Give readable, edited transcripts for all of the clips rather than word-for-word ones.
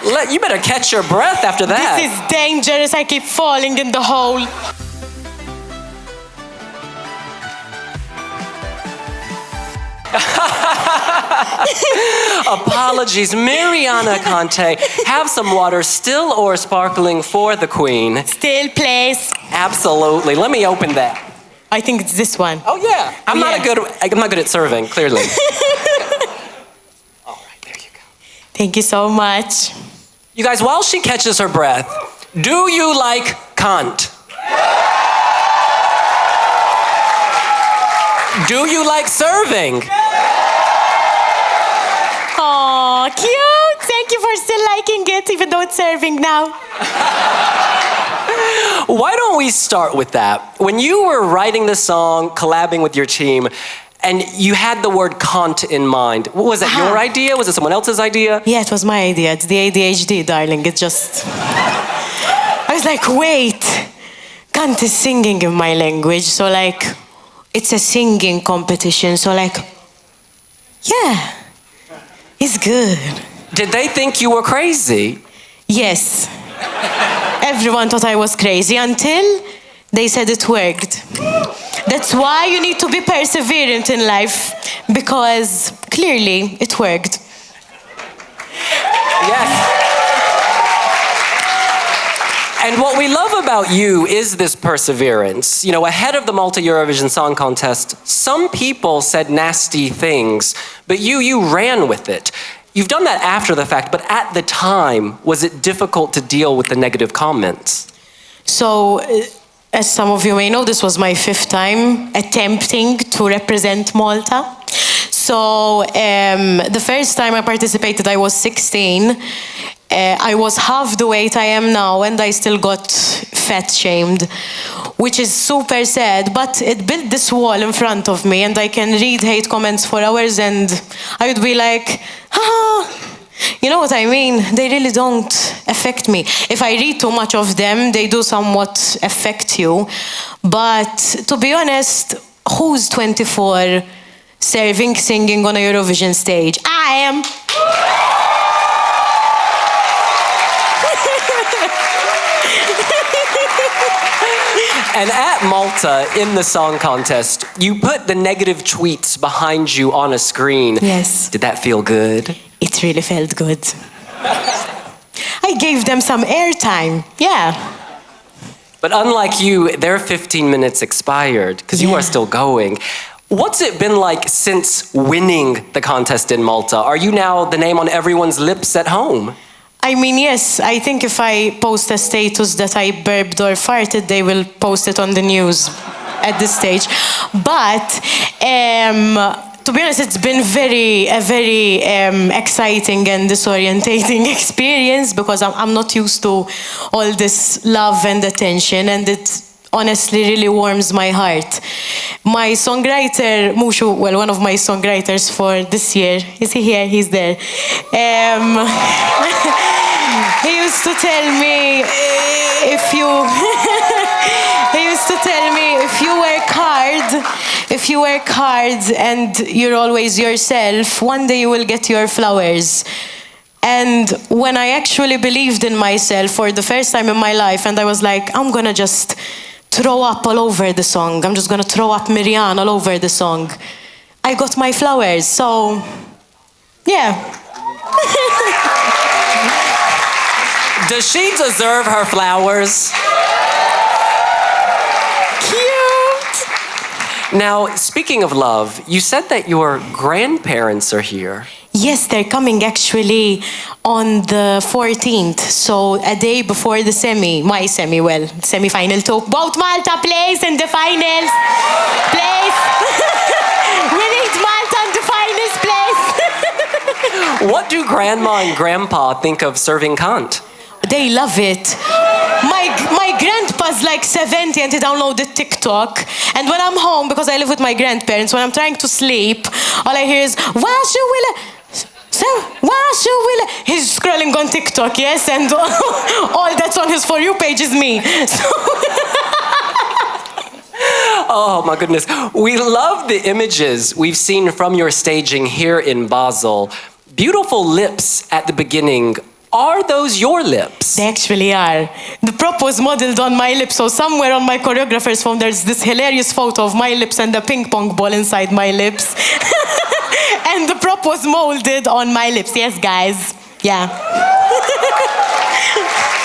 You better catch your breath after that. This is dangerous. I keep falling in the hole. Apologies. Miriana Conte, have some water, still or sparkling, for the queen. Still, please. Absolutely. Let me open that. I think it's this one. Oh yeah. I'm not good at serving, clearly. All right, there you go. Thank you so much. You guys, while she catches her breath, do you like Kant? Do you like serving? Aw, cute. Thank you for still liking it, even though it's serving now. Why don't we start with that? When you were writing the song, collabing with your team, and you had the word Kant in mind, was that your idea? Was it someone else's idea? Yeah, it was my idea. It's the ADHD, darling. It just... I was like, wait. Kant is singing in my language, so like, it's a singing competition, so like, yeah, it's good. Did they think you were crazy? Yes. Everyone thought I was crazy until they said it worked. That's why you need to be perseverant in life, because clearly it worked. Yes. And what we love about you is this perseverance. You know, ahead of the Malta Eurovision Song Contest, some people said nasty things, but you ran with it. You've done that after the fact, but at the time, was it difficult to deal with the negative comments? So, as some of you may know, this was my 5th time attempting to represent Malta. So, the first time I participated, I was 16. I was half the weight I am now, and I still got fat shamed, which is super sad, but it built this wall in front of me, and I can read hate comments for hours, and I would be like, you know what I mean? They really don't affect me. If I read too much of them, they do somewhat affect you. But to be honest, who's 24 serving, singing on a Eurovision stage? I am. And at Malta, in the song contest, you put the negative tweets behind you on a screen. Yes. Did that feel good? It really felt good. I gave them some airtime, yeah. But unlike you, their 15 minutes expired, because you are still going. What's it been like since winning the contest in Malta? Are you now the name on everyone's lips at home? I mean, yes, I think if I post a status that I burped or farted, they will post it on the news at this stage. But to be honest, it's been a very exciting and disorientating experience, because I'm not used to all this love and attention, and it honestly really warms my heart. My songwriter, Mushu, well, one of my songwriters for this year, is he here? He's there. He used to tell me, if you work hard and you're always yourself, one day you will get your flowers. And when I actually believed in myself for the first time in my life, and I was like, I'm gonna just throw up all over the song. I'm just gonna throw up Miriana all over the song. I got my flowers, so yeah. Does she deserve her flowers? Cute. Now, speaking of love, you said that your grandparents are here. Yes, they're coming actually on the 14th, so a day before the semi-final to both Malta plays in the finals. Please. We need Malta in the finals, please. What do Grandma and Grandpa think of Serving Kant? They love it. My grandpa's like 70 and he downloaded TikTok. And when I'm home, because I live with my grandparents, when I'm trying to sleep, all I hear is, he's scrolling on TikTok, yes, and all that's on his For You page is me. So oh my goodness. We love the images we've seen from your staging here in Basel. Beautiful lips at the beginning. Are those your lips? They actually are. The prop was modeled on my lips, so somewhere on my choreographer's phone there's this hilarious photo of my lips and a ping pong ball inside my lips. And the prop was molded on my lips. Yes, guys. Yeah.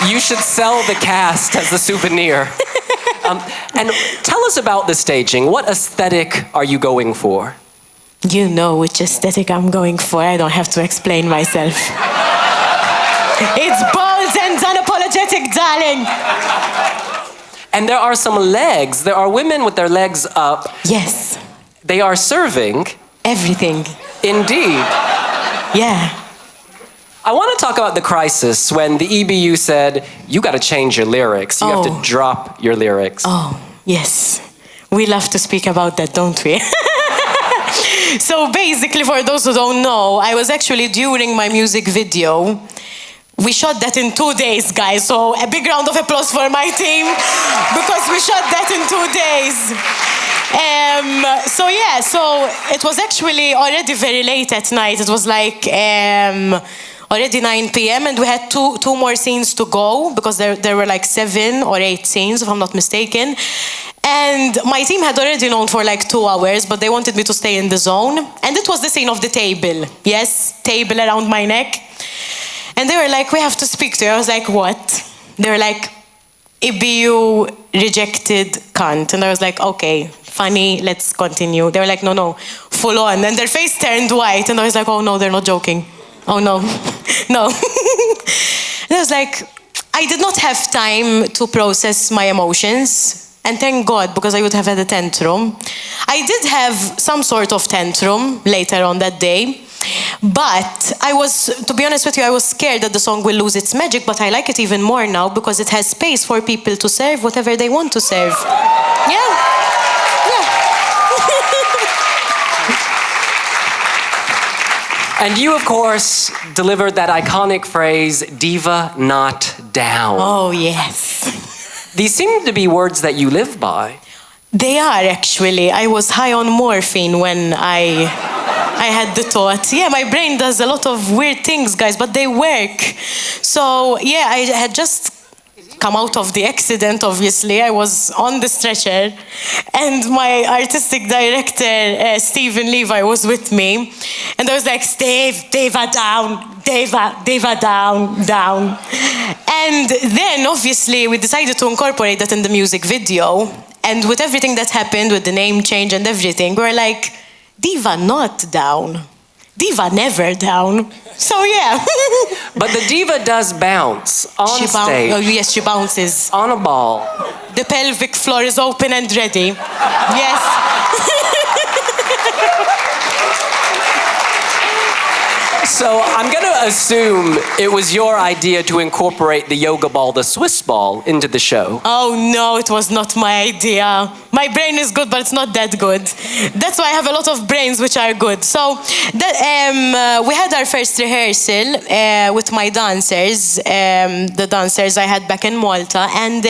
You should sell the cast as a souvenir. And tell us about the staging. What aesthetic are you going for? You know which aesthetic I'm going for. I don't have to explain myself. It's bold and unapologetic, darling. And there are some legs. There are women with their legs up. Yes. They are serving. Everything. Indeed. Yeah. I want to talk about the crisis when the EBU said, you got to change your lyrics. You have to drop your lyrics. Oh, yes. We love to speak about that, don't we? So basically, for those who don't know, I was actually during my music video. We shot that in 2 days, guys. So a big round of applause for my team because we shot that in 2 days. So it was actually already very late at night. It was like already 9 p.m. and we had two more scenes to go because there were like 7 or 8 scenes, if I'm not mistaken. And my team had already known for like 2 hours, but they wanted me to stay in the zone. And it was the scene of the table. Yes, table around my neck. And they were like, we have to speak to you. I was like, what? They were like, EBU rejected Kant. And I was like, okay, funny, let's continue. They were like, no, full on. And their face turned white. And I was like, oh no, they're not joking. Oh no, no. And I was like, I did not have time to process my emotions. And thank God, because I would have had a tantrum. I did have some sort of tantrum later on that day. But to be honest with you, I was scared that the song will lose its magic, but I like it even more now because it has space for people to serve whatever they want to serve. Yeah. And you, of course, delivered that iconic phrase, Diva, not down. Oh, yes. These seem to be words that you live by. They are, actually. I was high on morphine when I had the thought. Yeah, my brain does a lot of weird things, guys, but they work. So, yeah, I had just come out of the accident, obviously. I was on the stretcher, and my artistic director, Stephen Levi, was with me. And I was like, Steve, Diva down, Diva down, down. And then, obviously, we decided to incorporate that in the music video. And with everything that happened, with the name change and everything, we were like, Diva not down. Diva never down. So yeah. But the diva does bounce on stage. Oh yes, she bounces. On a ball. The pelvic floor is open and ready. Yes. So I'm going to assume it was your idea to incorporate the yoga ball, the Swiss ball, into the show. Oh no, it was not my idea. My brain is good, but it's not that good. That's why I have a lot of brains which are good. So we had our first rehearsal with my dancers, the dancers I had back in Malta, and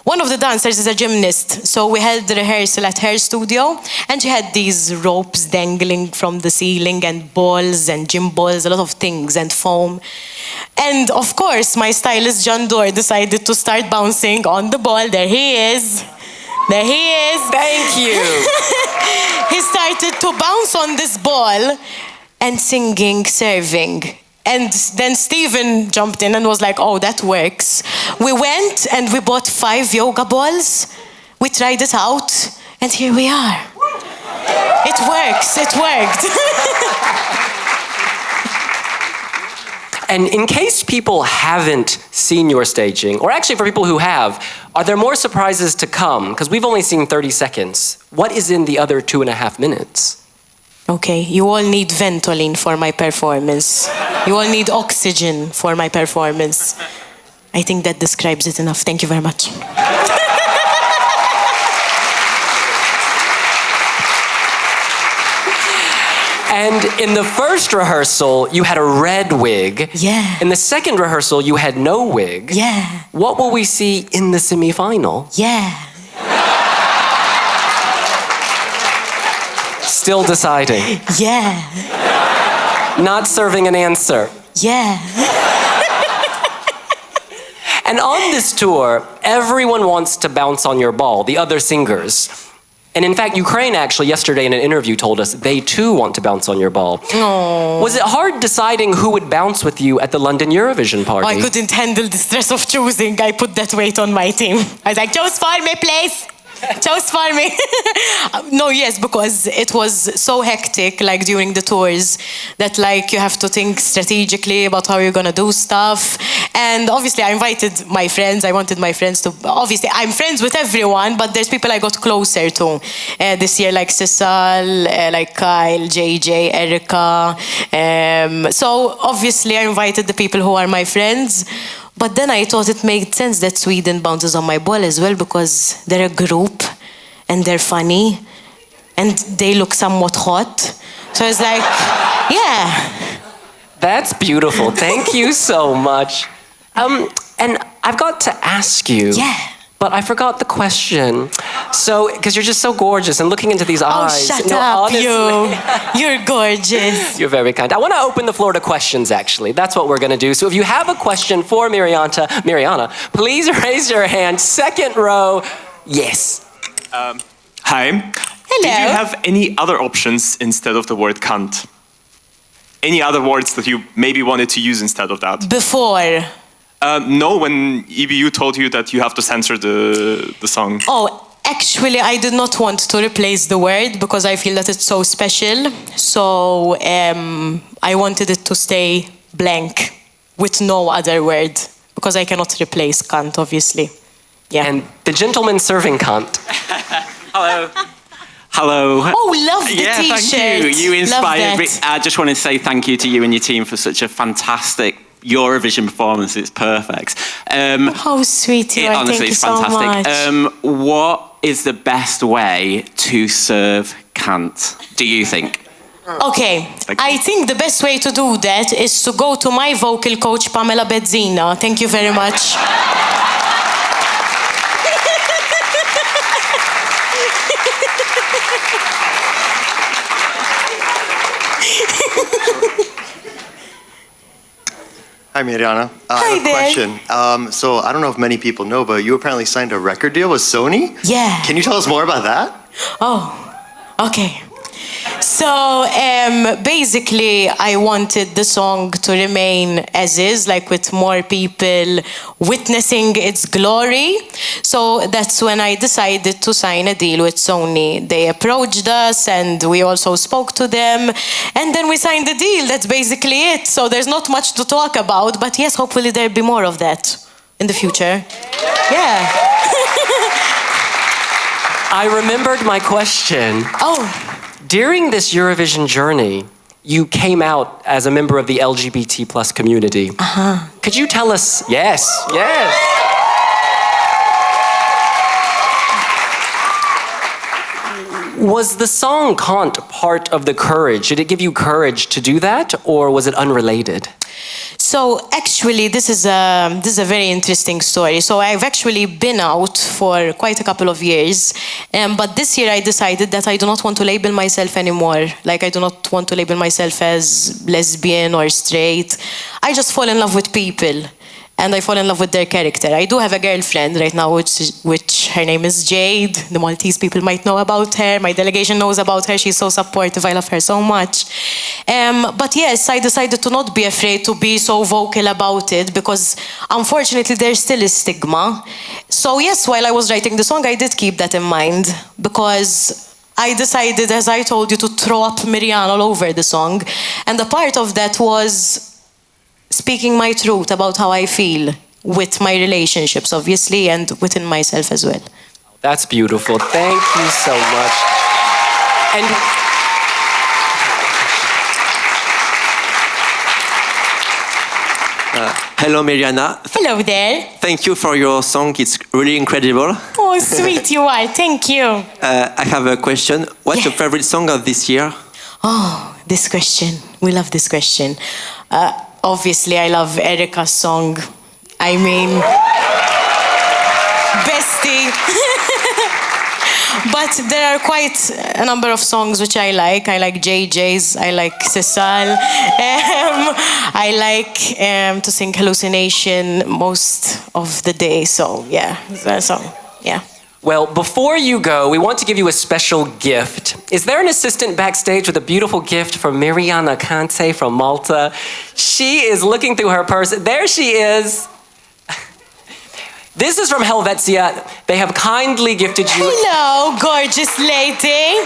one of the dancers is a gymnast, so we held the rehearsal at her studio, and she had these ropes dangling from the ceiling, and balls and gym balls, a lot of things, and foam. And of course, my stylist John Doerr decided to start bouncing on the ball. There he is. There he is. Thank you. He started to bounce on this ball and singing, serving. And then Stephen jumped in and was like, oh, that works. We went and we bought 5 yoga balls. We tried it out, and here we are. It works, it worked. And in case people haven't seen your staging, or actually for people who have, are there more surprises to come? Because we've only seen 30 seconds. What is in the other 2.5 minutes? Okay, you all need Ventolin for my performance. You all need oxygen for my performance. I think that describes it enough. Thank you very much. And in the first rehearsal, you had a red wig. Yeah. In the second rehearsal, you had no wig. Yeah. What will we see in the semi-final? Yeah. Still deciding. Yeah. Not serving an answer. Yeah. And on this tour, everyone wants to bounce on your ball, the other singers. And in fact, Ukraine actually yesterday in an interview told us they too want to bounce on your ball. Aww. Was it hard deciding who would bounce with you at the London Eurovision party? I couldn't handle the stress of choosing. I put that weight on my team. I was like, choose for me, please. Choose for me. No, yes, because it was so hectic, like during the tours, that like you have to think strategically about how you're gonna do stuff. And obviously I invited my friends. I wanted my friends to, obviously I'm friends with everyone, but there's people I got closer to this year, like Sissal, like Kyle, JJ, Erica. So obviously I invited the people who are my friends. But then I thought it made sense that Sweden bounces on my ball as well because they're a group and they're funny and they look somewhat hot. So it's like, yeah. That's beautiful. Thank you so much. And I've got to ask you. Yeah. But I forgot the question. So, because you're just so gorgeous and looking into these eyes. Oh, shut up, honestly. You're gorgeous. You're very kind. I want to open the floor to questions, actually. That's what we're going to do. So if you have a question for Miriana, please raise your hand. Second row. Yes. Hi. Hello. Did you have any other options instead of the word Kant? Any other words that you maybe wanted to use instead of that? Before. No, when EBU told you that you have to censor the song. Oh, actually, I did not want to replace the word because I feel that it's so special. So I wanted it to stay blank with no other word because I cannot replace Kant, obviously. Yeah. And the gentleman serving Kant. Hello. Hello. Oh, love the t-shirt. Thank you. You inspired me. I just want to say thank you to you and your team for such a fantastic Eurovision performance. It's perfect. How sweet you are. Honestly, thank you it's so fantastic. much. What is the best way to serve Kant, do you think? Okay, I think the best way to do that is to go to my vocal coach, Pamela Bezzina. Thank you very much. Hi, Miriana. Hi I have a there. question. So I don't know if many people know, but you apparently signed a record deal with Sony? Yeah. Can you tell us more about that? Oh, okay. So basically, I wanted the song to remain as is, like with more people witnessing its glory. So that's when I decided to sign a deal with Sony. They approached us and we also spoke to them. And then we signed the deal. That's basically it. So there's not much to talk about. But yes, hopefully there'll be more of that in the future. Yeah. I remembered my question. Oh. During this Eurovision journey, you came out as a member of the LGBT plus community. Uh-huh. Could you tell us? Yes, yes. Was the song Kant part of the courage? Did it give you courage to do that, or was it unrelated? So actually, this is a very interesting story. So I've actually been out for quite a couple of years, but this year I decided that I do not want to label myself anymore. Like I do not want to label myself as lesbian or straight. I just fall in love with people. And I fall in love with their character. I do have a girlfriend right now, which her name is Jade. The Maltese people might know about her. My delegation knows about her. She's so supportive. I love her so much. But yes, I decided to not be afraid to be so vocal about it because unfortunately there still is stigma. So yes, while I was writing the song, I did keep that in mind because I decided, as I told you, to throw up Miriana all over the song. And a part of that was speaking my truth about how I feel with my relationships, obviously, and within myself as well. That's beautiful. Thank you so much. And hello, Miriana. Hello there. Thank you for your song. It's really incredible. Oh, sweet you are. Thank you. I have a question. What's your favorite song of this year? Oh, this question. We love this question. Obviously, I love Erica's song. I mean, bestie. But there are quite a number of songs which I like. I like JJ's, I like Sisal. I like to sing Hallucination most of the day. So yeah, yeah. Well, before you go, we want to give you a special gift. Is there an assistant backstage with a beautiful gift for Miriana Conte from Malta? She is looking through her purse. There she is. This is from Helvetia. They have kindly gifted you. Hello, gorgeous lady.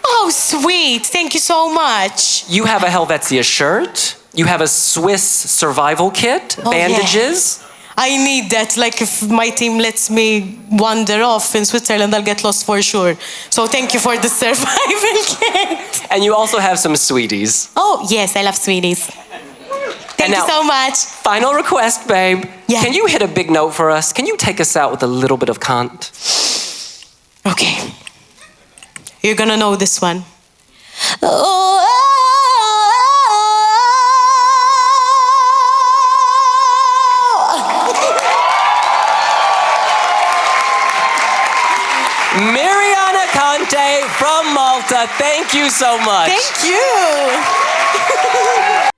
Oh, sweet. Thank you so much. You have a Helvetia shirt. You have a Swiss survival kit, bandages. Yeah. I need that. Like, if my team lets me wander off in Switzerland, I'll get lost for sure. So thank you for the survival kit. And you also have some sweeties. Oh, yes, I love sweeties. Thank you so much. Final request, babe. Yeah. Can you hit a big note for us? Can you take us out with a little bit of Kant? Okay. You're gonna know this one. Miriana Conte from Malta, thank you so much. Thank you.